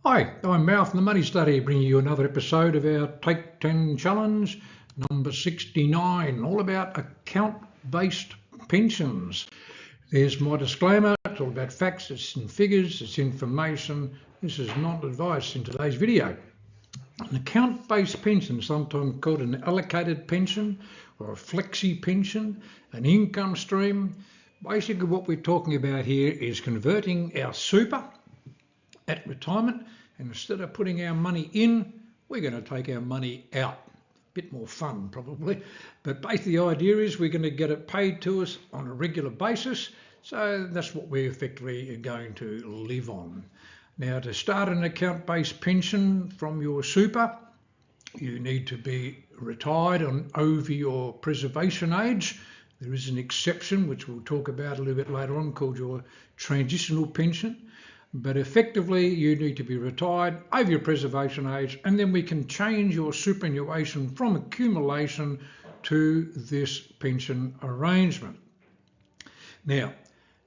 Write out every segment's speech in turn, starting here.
Hi, I'm Mal from the Money Study, bringing you another episode of our Take 10 Challenge, number 69, all about account-based pensions. There's my disclaimer, it's all about facts, it's in figures, it's information. This is not advice in today's video. An account-based pension, sometimes called an allocated pension or a flexi pension, an income stream. Basically what we're talking about here is converting our super at retirement, and instead of putting our money in, we're going to take our money out. Bit more fun probably, but basically the idea is we're going to get it paid to us on a regular basis, so that's what we effectively are going to live on. Now, to start an account-based pension from your super, you need to be retired on over your preservation age. There is an exception, which we'll talk about a little bit later on, called your transitional pension. But effectively, you need to be retired over your preservation age, and then we can change your superannuation from accumulation to this pension arrangement. Now,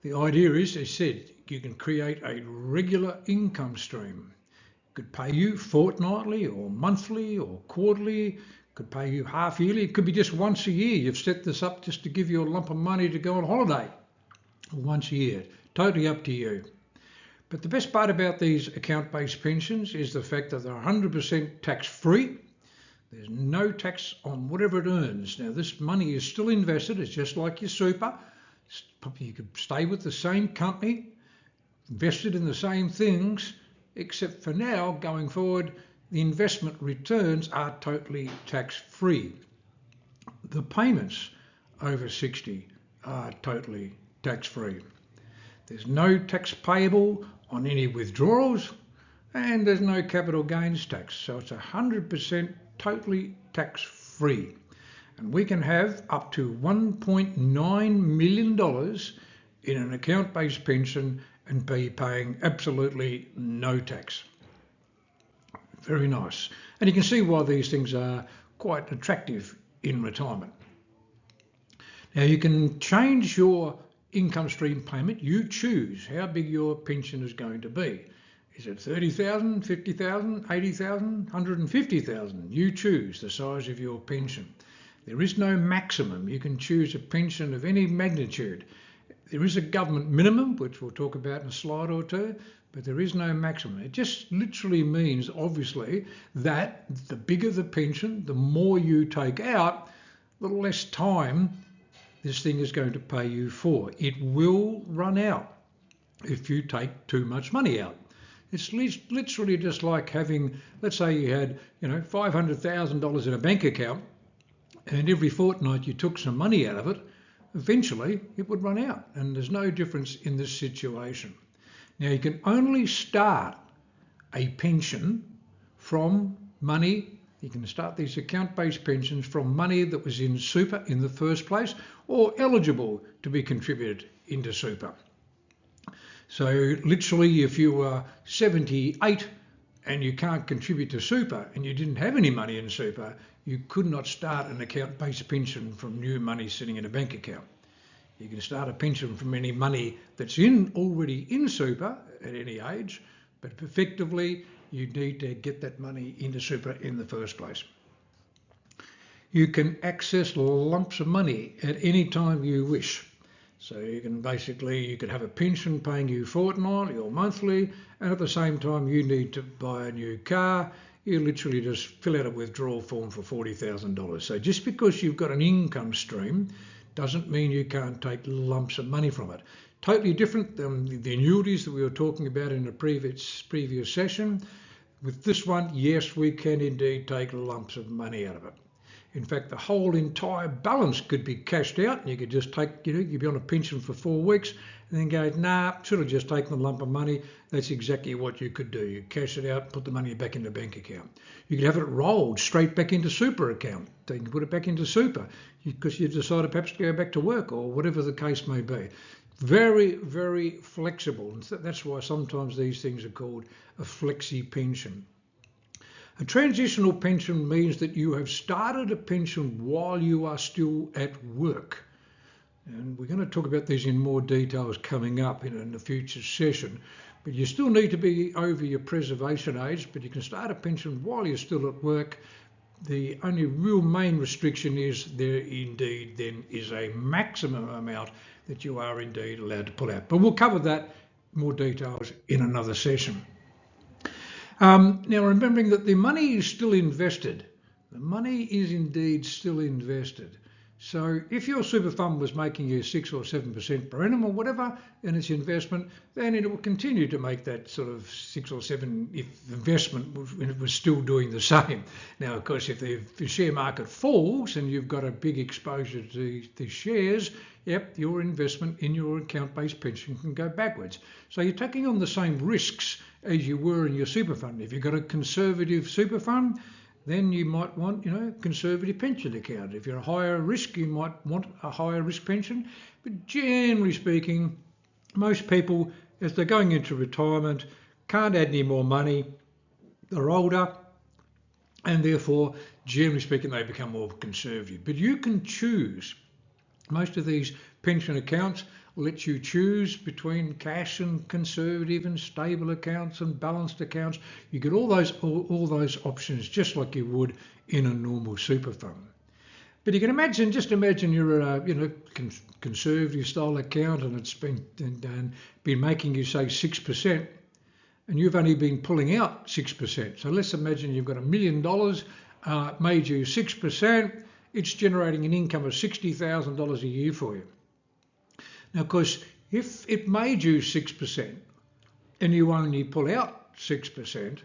the idea is, as I said, you can create a regular income stream. It could pay you fortnightly or monthly or quarterly, could pay you half yearly, it could be just once a year. You've set this up just to give you a lump of money to go on holiday once a year. Totally up to you. But the best part about these account-based pensions is the fact that they're 100% tax-free. There's no tax on whatever it earns. Now, this money is still invested. It's just like your super. You could stay with the same company, invested in the same things, except for now, going forward, the investment returns are totally tax-free. The payments over 60 are totally tax-free. There's no tax payable on any withdrawals, and there's no capital gains tax. So it's 100% totally tax-free. And we can have up to $1.9 million in an account-based pension and be paying absolutely no tax. Very nice. And you can see why these things are quite attractive in retirement. Now, you can change your income stream payment. You choose how big your pension is going to be. Is it 30,000, 50,000, 80,000, 150,000? You choose the size of your pension. There is no maximum. You can choose a pension of any magnitude. There is a government minimum, which we'll talk about in a slide or two, but there is no maximum. It just literally means, obviously, that the bigger the pension, the more you take out, the less time this thing is going to pay you for. It will run out if you take too much money out. It's literally just like having, let's say you had, $500,000 in a bank account, and every fortnight you took some money out of it, eventually it would run out. And there's no difference in this situation. Now, you can only start a pension from money. You can start these account-based pensions from money that was in super in the first place or eligible to be contributed into super. So literally, if you were 78 and you can't contribute to super and you didn't have any money in super, you could not start an account-based pension from new money sitting in a bank account. You can start a pension from any money that's already in super at any age, but effectively you need to get that money into super in the first place. You can access lumps of money at any time you wish. So you could have a pension paying you fortnightly or monthly, and at the same time you need to buy a new car. You literally just fill out a withdrawal form for $40,000. So just because you've got an income stream doesn't mean you can't take lumps of money from it. Totally different than the annuities that we were talking about in the previous session. With this one, yes, we can indeed take lumps of money out of it. In fact, the whole entire balance could be cashed out, and you could just take, you'd be on a pension for 4 weeks and then go, nah, should have just taken the lump of money. That's exactly what you could do. You cash it out, put the money back in the bank account. You could have it rolled straight back into super account. So you can put it back into super because you've decided perhaps to go back to work or whatever the case may be. Very, very flexible. And that's why sometimes these things are called a flexi pension. A transitional pension means that you have started a pension while you are still at work. And we're going to talk about these in more details coming up in a future session. But you still need to be over your preservation age, but you can start a pension while you're still at work. The only real main restriction is there indeed then is a maximum amount that you are indeed allowed to pull out. But we'll cover that more details in another session. Now, remembering that the money is still invested. The money is indeed still invested. So if your super fund was making you 6 or 7% per annum or whatever in its investment, then it will continue to make that sort of 6 or 7 if investment was still doing the same. Now, of course, if the share market falls and you've got a big exposure to the shares, yep, your investment in your account-based pension can go backwards. So you're taking on the same risks as you were in your super fund. If you've got a conservative super fund, then you might want, conservative pension account. If you're a higher risk, you might want a higher risk pension. But generally speaking, most people, as they're going into retirement, can't add any more money. They're older, and therefore, generally speaking, they become more conservative. But you can choose. Most of these pension accounts let you choose between cash and conservative and stable accounts and balanced accounts. You get all those options just like you would in a normal super fund. But you can just imagine you're a conservative style account and it's been making you say 6%, and you've only been pulling out 6%. So let's imagine you've got $1 million, made you 6%. It's generating an income of $60,000 a year for you. Now, of course, if it made you 6% and you only pull out 6%,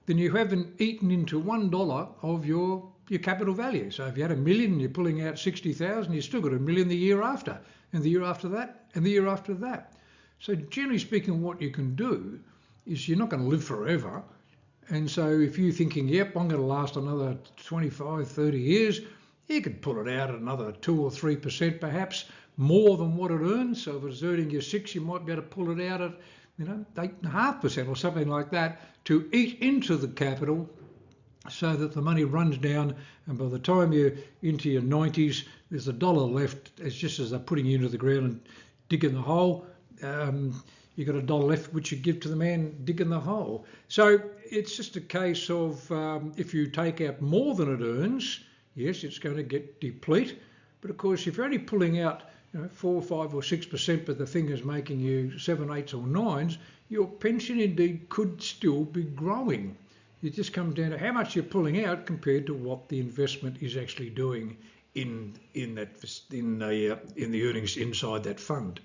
then you haven't eaten into $1 of your capital value. So if you had $1 million and you're pulling out 60,000, you've still got $1 million the year after, and the year after that, and the year after that. So generally speaking, what you can do is you're not going to live forever. And so if you're thinking, yep, I'm going to last another 25, 30 years, you could pull it out at another 2 or 3% perhaps, more than what it earns. So if it's earning you 6, you might be able to pull it out at 8.5% or something like that to eat into the capital so that the money runs down, and by the time you're into your 90s, there's $1 left. It's just as they're putting you into the ground and digging the hole. You've got $1 left which you give to the man digging the hole. So it's just a case of if you take out more than it earns, yes, it's going to get deplete. But of course, if you're only pulling out 4, 5 or 6%, but the thing is making you 7, 8 or 9s, your pension indeed could still be growing. It just comes down to how much you're pulling out compared to what the investment is actually doing in the earnings inside that fund.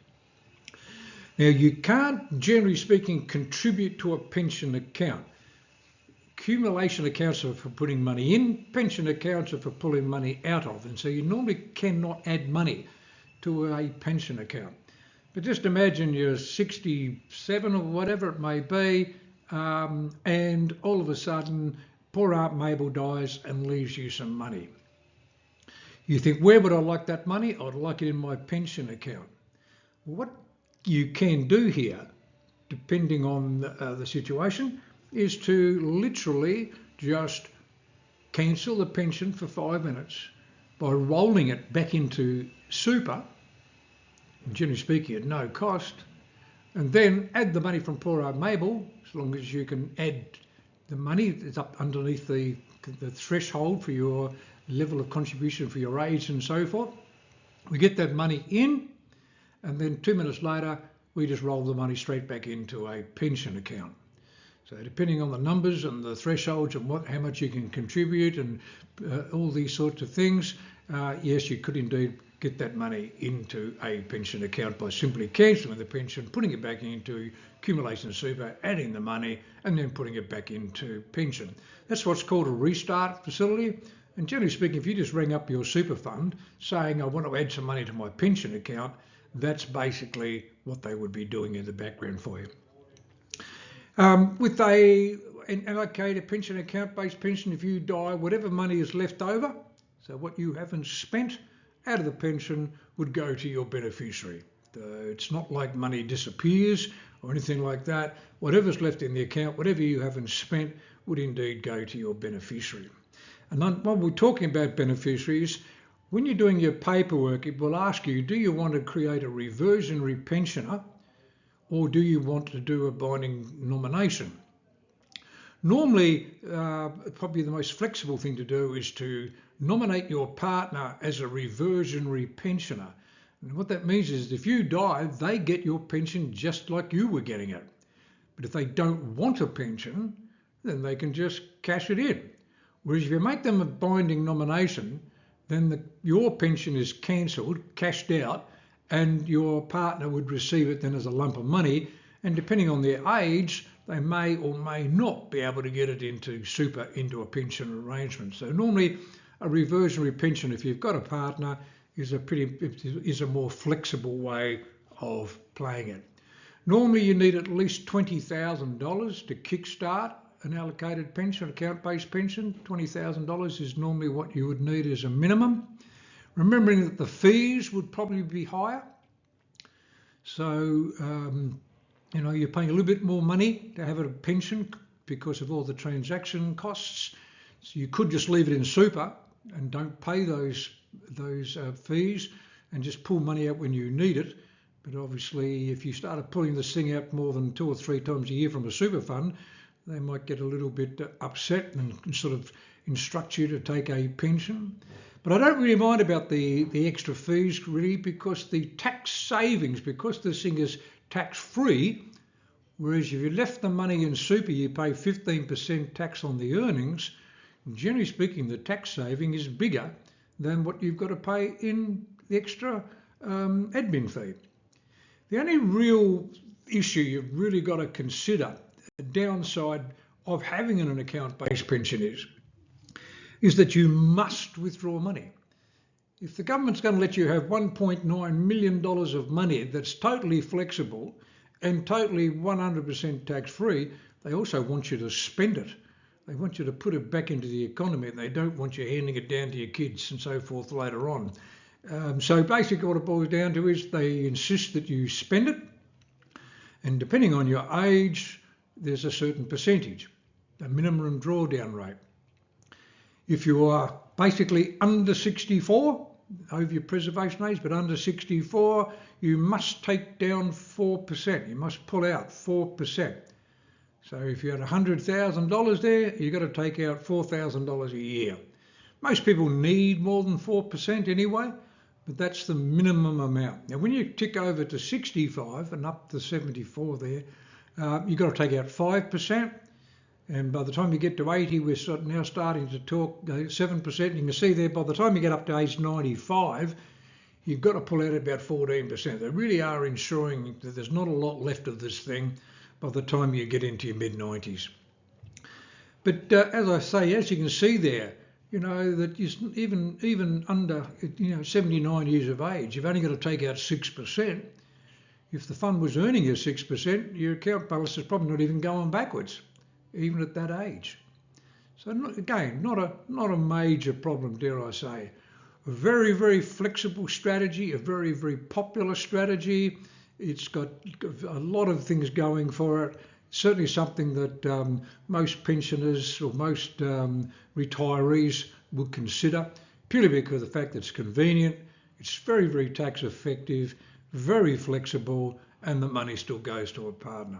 Now, you can't, generally speaking, contribute to a pension account. Accumulation accounts are for putting money in, pension accounts are for pulling money out of, and so you normally cannot add money to a pension account. But just imagine you're 67 or whatever it may be, and all of a sudden poor Aunt Mabel dies and leaves you some money. You think, where would I like that money? I'd like it in my pension account. What you can do here, depending on the situation, is to literally just cancel the pension for 5 minutes by rolling it back into super, generally speaking at no cost, and then add the money from poor Aunt Mabel, as long as you can add the money that's up underneath the threshold for your level of contribution for your age and so forth. We get that money in, and then 2 minutes later, we just roll the money straight back into a pension account. So depending on the numbers and the thresholds and how much you can contribute and all these sorts of things, yes, you could indeed get that money into a pension account by simply cancelling the pension, putting it back into accumulation super, adding the money, and then putting it back into pension. That's what's called a restart facility. And generally speaking, if you just ring up your super fund saying, I want to add some money to my pension account, that's basically what they would be doing in the background for you. With an allocated pension account-based pension, if you die, whatever money is left over, so what you haven't spent out of the pension would go to your beneficiary. It's not like money disappears or anything like that. Whatever's left in the account, whatever you haven't spent, would indeed go to your beneficiary. And when we're talking about beneficiaries, when you're doing your paperwork, it will ask you, do you want to create a reversionary pensioner, or do you want to do a binding nomination? Normally, probably the most flexible thing to do is to nominate your partner as a reversionary pensioner. And what that means is if you die, they get your pension just like you were getting it. But if they don't want a pension, then they can just cash it in. Whereas if you make them a binding nomination, then your pension is cancelled, cashed out, and your partner would receive it then as a lump of money. And depending on their age, they may or may not be able to get it into super, into a pension arrangement. So normally a reversionary pension, if you've got a partner, is a more flexible way of playing it. Normally you need at least $20,000 to kickstart an allocated pension, account-based pension. $20,000 is normally what you would need as a minimum. Remembering that the fees would probably be higher. So, you're paying a little bit more money to have a pension because of all the transaction costs. So you could just leave it in super and don't pay those fees and just pull money out when you need it. But obviously, if you started pulling this thing out more than 2 or 3 times a year from a super fund, they might get a little bit upset and sort of instruct you to take a pension. But I don't really mind about the extra fees, really, because the tax savings, because this thing is tax-free, whereas if you left the money in super, you pay 15% tax on the earnings. Generally speaking, the tax saving is bigger than what you've got to pay in the extra admin fee. The only real issue you've really got to consider, the downside of having an account-based pension is that you must withdraw money. If the government's going to let you have $1.9 million of money that's totally flexible and totally 100% tax-free, they also want you to spend it. They want you to put it back into the economy. They don't want you handing it down to your kids and so forth later on. So basically what it boils down to is they insist that you spend it, and depending on your age, there's a certain percentage, a minimum drawdown rate. If you are basically under 64, over your preservation age, but under 64, you must take down 4%. You must pull out 4%. So if you had $100,000 there, you've got to take out $4,000 a year. Most people need more than 4% anyway, but that's the minimum amount. Now, when you tick over to 65 and up to 74 there, you've got to take out 5%. And by the time you get to 80, we're now starting to talk 7%. You can see there, by the time you get up to age 95, you've got to pull out about 14%. They really are ensuring that there's not a lot left of this thing by the time you get into your mid-90s. But as I say, as you can see there, that even under 79 years of age, you've only got to take out 6%. If the fund was earning you 6%, your account balance is probably not even going backwards, even at that age. So again, not a major problem, dare I say. A very, very flexible strategy, a very, very popular strategy. It's got a lot of things going for it. Certainly something that most pensioners or most retirees would consider, purely because of the fact that it's convenient, it's very, very tax effective, very flexible, and the money still goes to a partner.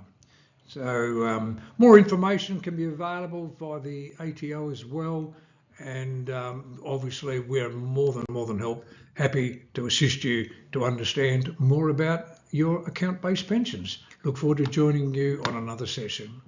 So more information can be available via the ATO as well, and obviously we're more than happy to assist you to understand more about your account-based pensions. Look forward to joining you on another session.